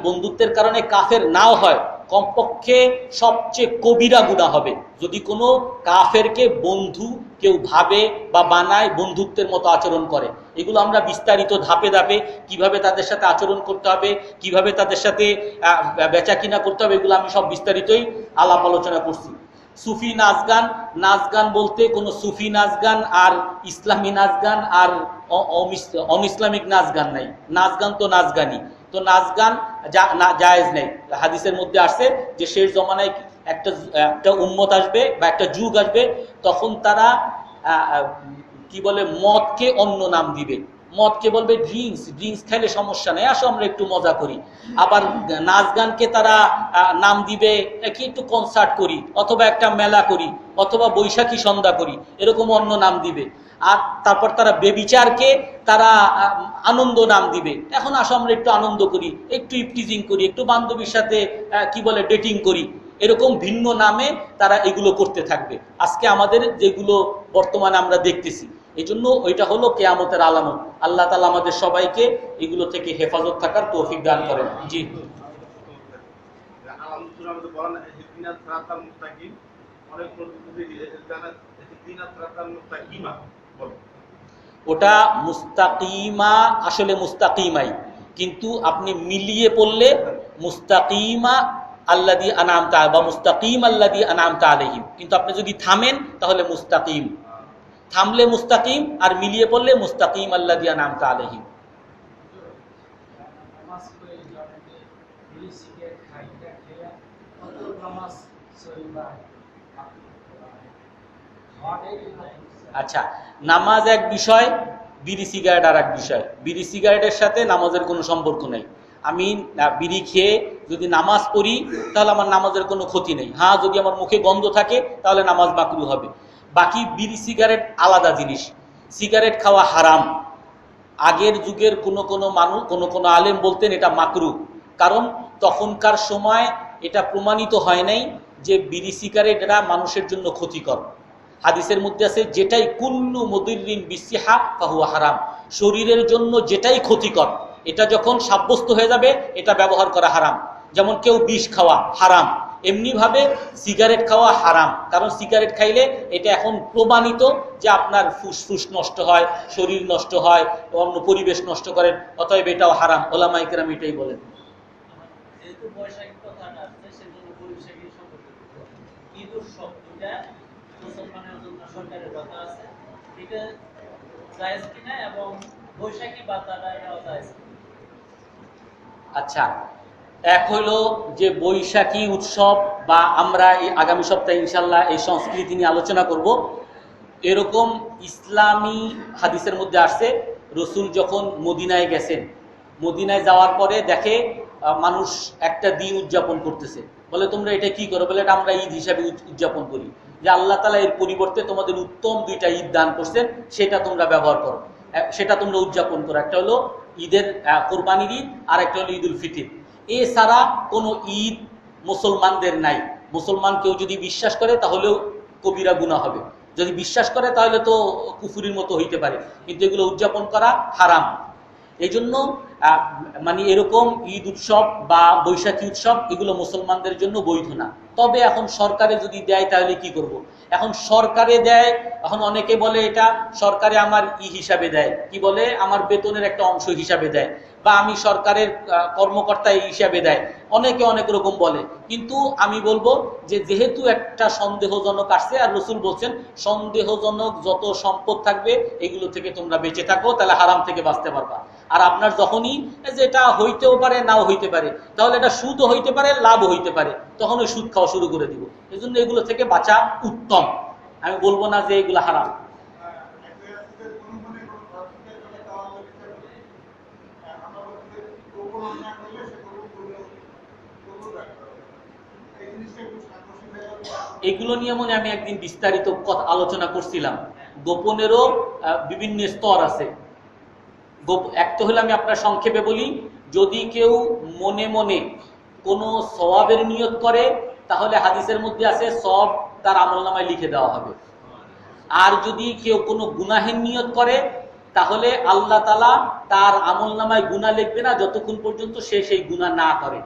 বন্ধুত্বের কারণে কাফের নাও হয়, কমপক্ষে সবচেয়ে কবিরা গুনাহ হবে যদি কোনো কাফেরকে বন্ধু কেউ ভাবে বা বানায়, বন্ধুত্বের মতো আচরণ করে। এগুলো আমরা বিস্তারিত ধাপে ধাপে কিভাবে তাদের সাথে আচরণ করতে হবে, কিভাবে তাদের সাথে বেচা কিনা করতে হবে, এগুলো আমি সব বিস্তারিতই আলাপ আলোচনা করছি। সুফি নাচ গান বলতে কোনো সুফি নাচ গান আর ইসলামী নাচ গান আর অনইসলামিক নাচ গান নাই। নাচ গান তো নাচ গানই, তো নাচ গান জায়েজ নেই। হাদিসের মধ্যে আসছে যে শেষ জমানায় একটা উম্মত আসবে বা একটা যুগ আসবে, তখন তারা মদকে অন্য নাম দিবে, মদকে বলবে ড্রিঙ্কস খাইলে সমস্যা নেই, আসো আমরা একটু মজা করি। আবার নাচ গানকে তারা নাম দিবে কি একটু কনসার্ট করি, অথবা একটা মেলা করি, অথবা বৈশাখী সন্ধ্যা করি, এরকম অন্য নাম দিবে। আর তারপর তারা বেবিচারকে তারা আনন্দ নাম দিবে, এখন আসো আমরা একটু আনন্দ করি, একটু ইফটিজিং করি, একটু বান্ধবীর সাথে ডেটিং করি, এরকম ভিন্ন নামে তারা এগুলো করতে থাকবে। আজকে আমাদের যেগুলো বর্তমানে আমরা দেখতেছি, এই জন্য ওইটা হলো কিয়ামতের আলামত। আল্লাহ তাআলা আমাদের সবাইকে এগুলো থেকে হেফাজত থাকার তৌফিক দান করেন। জি, ওটা মুস্তাকিমা, আসলে মুস্তাকিমাই, কিন্তু আপনি মিলিয়ে পড়লে মুস্তাকিমা আল্লাযী আনআমতা বা মুস্তাকিম আল্লাযী আনআমতা আলাইহিম, কিন্তু আপনি যদি থামেন তাহলে মুস্তাকিম, থামলে মুস্তাকিম, আর মিলিয়ে পড়লে মুস্তাকিম আল্লাযী আনআমতা আলাইহিম। আচ্ছা, নামাজ এক বিষয়, বিড়ি সিগারেট আর এক বিষয়। বিড়ি সিগারেটের সাথে নামাজের কোনো সম্পর্ক নেই। আমি বিড়ি খেয়ে যদি নামাজ পড়ি তাহলে আমার নামাজের কোনো ক্ষতি নেই। হ্যাঁ, যদি আমার মুখে গন্ধ থাকে তাহলে নামাজ মাকরু হবে। বাকি বিড়ি সিগারেট আলাদা জিনিস। সিগারেট খাওয়া হারাম। আগের যুগের কোনো মানুষ, কোনো আলেম বলতেন এটা মাকরু, কারণ তখনকার সময় এটা প্রমাণিত হয় নাই যে বিড়ি সিগারেট এরা মানুষের জন্য ক্ষতিকর। হাদিসের মধ্যে আছে যেটাই কুল্লু মুদিররিন বিসিহা ফাহুয়া হারাম, শরীরের জন্য যেটাই ক্ষতিকর এটা যখন সাব্যস্ত হয়ে যাবে এটা ব্যবহার করা হারাম। যেমন কেউ বিষ খাওয়া হারাম, এমনিভাবে সিগারেট খাওয়া হারাম, কারণ সিগারেট খাইলে এটা এখন প্রমাণিত যে আপনার ফুসফুস নষ্ট হয়, শরীর নষ্ট হয়, অন্য পরিবেশ নষ্ট করেন, অতএব এটাও হারাম। ওলামায়ে কেরাম এটাই বলেন। যেহেতু বৈশাখী কথাটা আসছে সেজন্য বৈশাখী সম্পর্কে ঈদ উৎসব দুটা মুসলমানের জন্য সরকারের কথা আছে, এটা জায়েজ কিনা এবং বৈশাখী বাতাটা এটাও জায়েজ কিনা? আচ্ছা, এক হইল যে বৈশাখী উৎসব, বা আমরা এই আগামী সপ্তাহে ইনশাল্লাহ এই সংস্কৃতি নিয়ে আলোচনা করব। এরকম ইসলামী হাদিসের মধ্যে আসছে, রসুল যখন মদিনায় গেছেন, মদিনায় যাওয়ার পরে দেখে মানুষ একটা দিন উদযাপন করতেছে। বলে তোমরা এটা কি করো? বলে এটা আমরা ঈদ হিসাবে উদযাপন করি, যে আল্লাহ তাআলা এর পরিবর্তে তোমাদের উত্তম দুইটা ঈদ দান করছেন, সেটা তোমরা ব্যবহার করো, সেটা তোমরা উদযাপন করো। একটা হলো ঈদের কোরবানির ঈদ, আর একটা হলো ঈদুল ফিতর। এছাড়া কোনো ঈদ মুসলমানদের নাই। মুসলমান কেউ যদি বিশ্বাস করে তাহলেও কবিরা গুনাহ হবে, যদি বিশ্বাস করে তাহলে তো কুফুরির মতো হইতে পারে, কিন্তু এগুলো উদযাপন করা হারাম। এই জন্য মানে এরকম ঈদ উৎসব বা বৈশাখী উৎসব এগুলো মুসলমানদের জন্য বৈধ না। তবে এখন সরকারে যদি দেয় তাহলে কি করব? এখন সরকারে দেয়, এখন অনেকে বলে এটা সরকারে আমার হিসাবে দেয়, কি বলে আমার বেতনের একটা অংশ হিসাবে দেয়, বা আমি সরকারের কর্মকর্তা এই হিসাবে দেয়, অনেকে অনেক রকম বলে। কিন্তু আমি বলবো যে যেহেতু একটা সন্দেহজনক আসছে, আর রসুল বলছেন সন্দেহজনক যত সম্পদ থাকবে এগুলো থেকে তোমরা বেঁচে থাকো, তাহলে হারাম থেকে বাঁচতে পারবা। আর আপনার যখনই যেটা হইতেও পারে নাও হইতে পারে, তাহলে এটা সুদও হইতে পারে লাভও হইতে পারে, তখন ওই সুদ খাওয়া শুরু করে দিব। এই জন্য এগুলো থেকে বাঁচা উত্তম। আমি বলবো না যে এগুলো হারাম। এগুলো নিয়ে মনে আমি একদিন বিস্তারিত আলোচনা করছিলাম। গোপনেরও বিভিন্ন স্তর আছে। একটা হলে আমি আপনার সংক্ষেপে বলি, যদি কেউ মনে মনে কোনো সওয়াবের নিয়ত করে তাহলে হাদিসের মধ্যে আছে সওয়াব তার আমলনামায় লিখে দেওয়া হবে। আর যদি কেউ কোনো গুনাহের নিয়ত করে তাহলে আল্লাহ তাআলা তার আমলনামায় গুনাহ লিখবে না যতক্ষণ পর্যন্ত সে সেই গুনাহ না করে।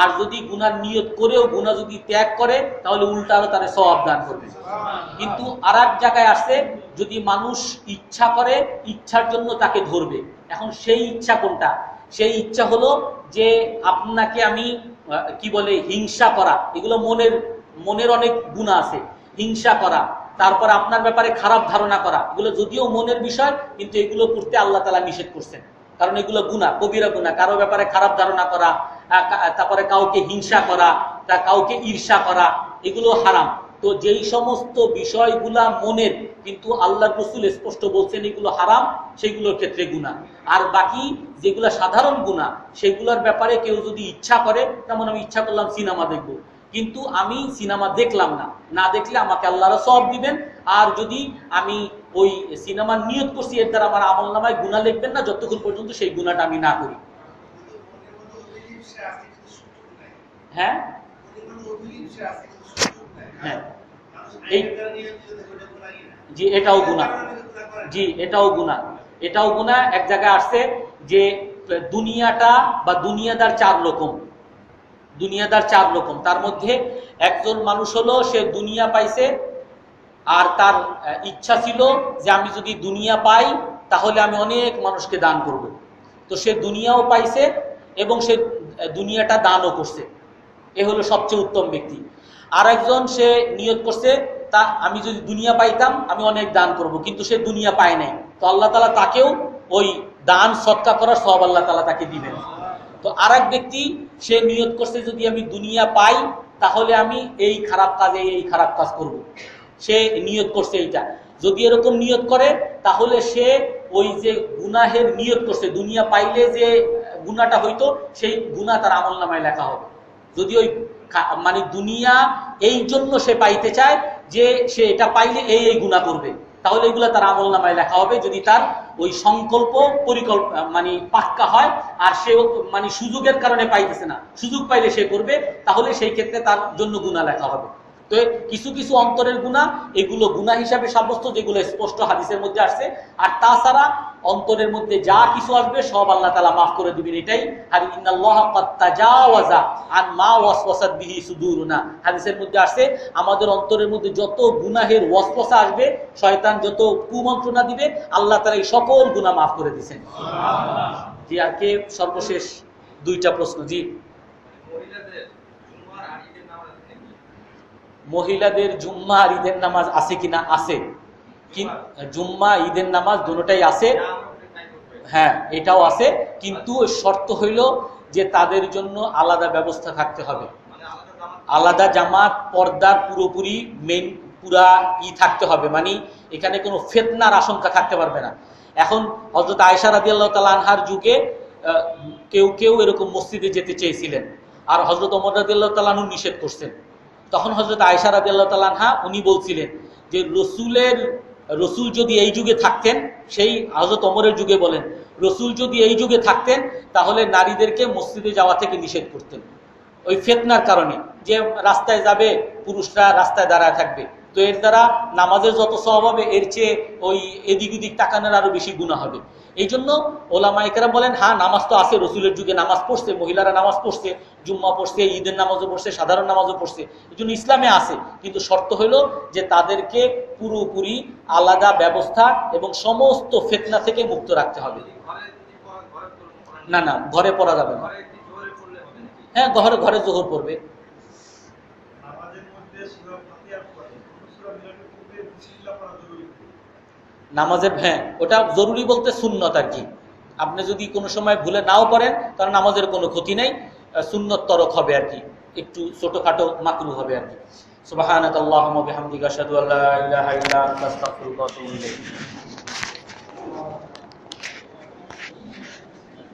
আর যদি গুনার নিয়ত করেও গুনাহ যদি ত্যাগ করে তাহলে উল্টা আরো তার সওয়াব দান করবে। কিন্তু আর এক জায়গায় আসছে, যদি মানুষ ইচ্ছা করে ইচ্ছার জন্য তাকে ধরবে। এখন সেই ইচ্ছা কোনটা? সেই ইচ্ছা হলো যে আপনাকে আমি কি বলে হিংসা করা, এগুলো মনের অনেক গুনাহ আছে। হিংসা করা, তারপর আপনার ব্যাপারে খারাপ ধারণা করা, এগুলো যদিও মনের বিষয় কিন্তু এগুলো করতে আল্লাহ তাআলা নিষেধ করছেন, কারণ এগুলো গুনাহ, কবিরা গুনাহ। কারো ব্যাপারে খারাপ ধারণা করা, তারপরে কাউকে হিংসা করা, কাউকে ঈর্ষা করা, এগুলো হারাম। তো যেই সমস্ত বিষয়গুলা মনের, কিন্তু আল্লাহর রাসূল স্পষ্ট বলছেন এগুলো হারাম, সেগুলোর ক্ষেত্রে গুনাহ। আর বাকি যেগুলো সাধারণ গুনাহ সেগুলোর ব্যাপারে কেউ যদি ইচ্ছা করে, যেমন আমি ইচ্ছা করলাম সিনেমা দেখব, কিন্তু আমি সিনেমা দেখলাম না, না দেখলে আমাকে আল্লাহর সওয়াব দিবেন। আর যদি আমি ওই সিনেমার নিয়ত করছি এর দ্বারা আমার আমলনামায় গুনাহ লিখবেন না যতক্ষণ পর্যন্ত সেই গুনাহটা আমি না করি। হ্যাঁ হ্যাঁ, জি এটাও গুনাহ, জি এটাও গুনাহ, এটাও গুনাহ। এক জায়গায় আসছে যে দুনিয়াটা বা দুনিয়াদার চার রকম, দুনিয়াদার চার রকম। তার মধ্যে একজন মানুষ হলো সে দুনিয়া পাইছে আর তার ইচ্ছা ছিল যে আমি যদি দুনিয়া পাই তাহলে আমি অনেক মানুষকে দান করব। তো সে দুনিয়াও পাইছে এবং সে দুনিয়াটা দানও করছে। এ হলো সবচেয়ে উত্তম ব্যক্তি। আর একজন সে নিয়ত করছে তা আমি যদি দুনিয়া পাইতাম আমি অনেক দান করব, কিন্তু সে দুনিয়া পায় নাই, তো আল্লাহ তাআলা তাকেও ওই দান সদকা করার সওয়াব আল্লাহ তাআলা তাকে দিবেন। তো আর এক ব্যক্তি সে নিয়ত করছে যদি আমি দুনিয়া পাই তাহলে আমি এই খারাপ কাজে এই খারাপ কাজ করব, সে নিয়ত করছে এইটা। যদি এরকম নিয়ত করে তাহলে সে ওই যে গুনাহের নিয়ত করছে, দুনিয়া পাইলে যে গুনাহটা হইতো সেই গুনাহ তার আমলনামায় লেখা হবে। যদি ওই মানে দুনিয়া এই জন্য সে পাইতে চায় যে সে এটা পাইলে এই গুনাহ করবে, তাহলে এগুলা তার আমলনামায় লেখা হবে। যদি তার ওই সংকল্প মানে পাক্কা হয় আর সে মানে সুযোগের কারণে পাইতেছে না, সুযোগ পাইলে সে করবে, তাহলে সেই ক্ষেত্রে তার জন্য গুনাহ লেখা হবে। তো কিছু কিছু অন্তরের গুনাহ এগুলো গুনাহ হিসাবে সাব্যস্ত, যেগুলো স্পষ্ট হাদিসের মধ্যে আসছে। আর তাছাড়া অন্তরের মধ্যে যা কিছু আসবে সব আল্লাহ তাআলা মাফ করে দিবেন, এটাই। আর ইন্নাল্লাহা ক্বাদ তাজাওয়াজা আন মা ওয়াসওয়াসাত বিহি সুদুরুনা, হাদিসের মধ্যে আসছে আমাদের অন্তরের মধ্যে যত গুনাহের ওয়াসওয়াসা আসবে, শয়তান যত কুমন্ত্রণা দিবে, আল্লাহ তাআলা এই সকল গুনাহ মাফ করে দিবেন। সুবহানাল্লাহ। জি, আর কে সর্বশেষ দুইটা প্রশ্ন? জি, মহিলাদের জুম্মা আর ঈদের নামাজ আছে কিনা? আছে, জুম্মা ঈদের নামাজ দুটোটাই আছে, হ্যাঁ এটাও আছে, কিন্তু শর্ত হইল যে তাদের জন্য আলাদা ব্যবস্থা থাকতে হবে, আলাদা জামাত, পর্দার পুরোপুরি মেন পুরা থাকতে হবে, মানে এখানে কোনো ফিতনার আশঙ্কা থাকতে পারবে না। এখন হযরত আয়েশা রাদিয়াল্লাহু তাআলা আনহার যুগে কেউ কেউ এরকম মসজিদে যেতে চেয়েছিলেন, আর হযরত ওমর রাদিয়াল্লাহু তাআলা আনহু নিষেধ করছেন। তখন হযরত আয়েশা রাদিয়াল্লাহু তাআলা আনহা উনি বলছিলেন যে রসুল যদি এই যুগে থাকতেন, সেই হযরত ওমরের যুগে বলেন, রসুল যদি এই যুগে থাকতেন তাহলে নারীদেরকে মসজিদে যাওয়া থেকে নিষেধ করতেন, ওই ফিতনার কারণে, যে রাস্তায় যাবে পুরুষরা রাস্তায় দাঁড়ায় থাকবে, তো এর দ্বারা নামাজের যত সওয়াব হবে এর চেয়ে ওই এদিক ওদিক তাকানোর আরো বেশি গুনাহ হবে। এই জন্য ওলামায়ে কেরাম বলেন হ্যাঁ নামাজ তো আছে, রসুলের যুগে নামাজ পড়ছে, মহিলারা নামাজ পড়ছে, জুম্মা পড়ছে, ঈদের নামাজও পড়ছে, সাধারণ নামাজও পড়ছে, এই জন্য ইসলামে আছে। কিন্তু শর্ত হলো যে তাদেরকে পুরোপুরি আলাদা ব্যবস্থা এবং সমস্ত ফিতনা থেকে মুক্ত রাখতে হবে। না না, ঘরে পড়া যাবে না। হ্যাঁ, ঘরে ঘরে জোহর পড়বে। নামাজের, হ্যাঁ ওটা জরুরি বলতে সুন্নত আর কি। আপনি যদি কোনো সময় ভুলে নাও পড়েন তাহলে নামাজের কোনো ক্ষতি নেই, সুন্নত তরক হবে আর কি, একটু ছোটখাটো মাকরুহ হবে আর কি। সুবহানাকাল্লাহুম্মা বিহামদিকা আশহাদু আল্লা ইলাহা ইল্লা আনতা আস্তাগফিরুকা ওয়া আতুবু ইলাইক।